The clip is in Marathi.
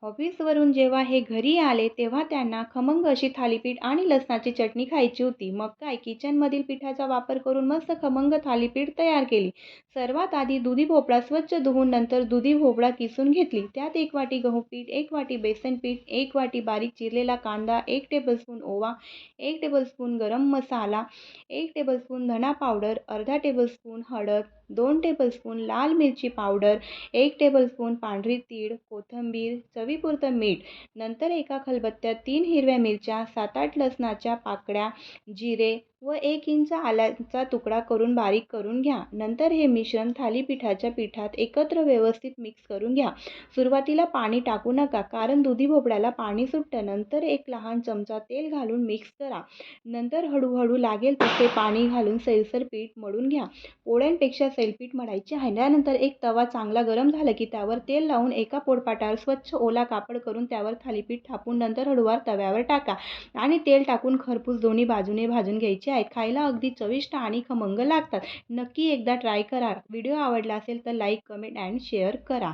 ऑफिसवरून जेव्हा हे घरी आले तेव्हा त्यांना खमंग अशी थालीपीठ आणि लसणाची चटणी खायची होती. मग काय किचनमधील पिठाचा वापर करून मस्त खमंग थालीपीठ तयार केली. सर्वात आधी दुधी भोपळा स्वच्छ धुवून नंतर दुधी भोपळा किसून घेतली. त्यात 1 वाटी गहू पीठ, 1 वाटी बेसन पीठ, 1 वाटी बारीक चिरलेला कांदा, 1 टेबलस्पून ओवा, 1 टेबलस्पून गरम मसाला, 1 टेबलस्पून धना पावडर, अर्धा टेबलस्पून हळद, 2 टेबलस्पून लाल मिरची पावडर, 1 टेबलस्पून पांढरी तीळ, कोथिंबीर, चवीपुरतं मीठ. नंतर एका खलबत्त्यात 3 हिरव्या मिरच्या, 7-8 लसणाच्या पाकळ्या, जिरे व 1 इंच आल्याचा तुकडा करून बारीक करून घ्या. नंतर हे मिश्रण थालीपीठाच्या पिठात एकत्र व्यवस्थित मिक्स करून घ्या. सुरुवातीला पाणी टाकू नका कारण दुधी भोपळ्याला पाणी सुटतं. नंतर 1 लहान चमचा तेल घालून मिक्स करा. नंतर हळूहळू लागेल तसे पाणी घालून सैलसर पीठ मळून घ्या. पोळ्यांपेक्षा सैलपीठ मळायचे आहे. त्यानंतर एक तवा चांगला गरम झाला की त्यावर तेल लावून एका पोळपाटावर स्वच्छ ओला कापड करून त्यावर थालीपीठ थापून नंतर हळूवार तव्यावर टाका आणि तेल टाकून खरपूस दोन्ही बाजूने भाजून घ्यायचे आहेत. खायला अगदी चविष्ट आणि खमंग लागतात. नक्की एकदा ट्राय करा. व्हिडिओ आवडला असेल तर लाईक, कमेंट आणि शेअर करा.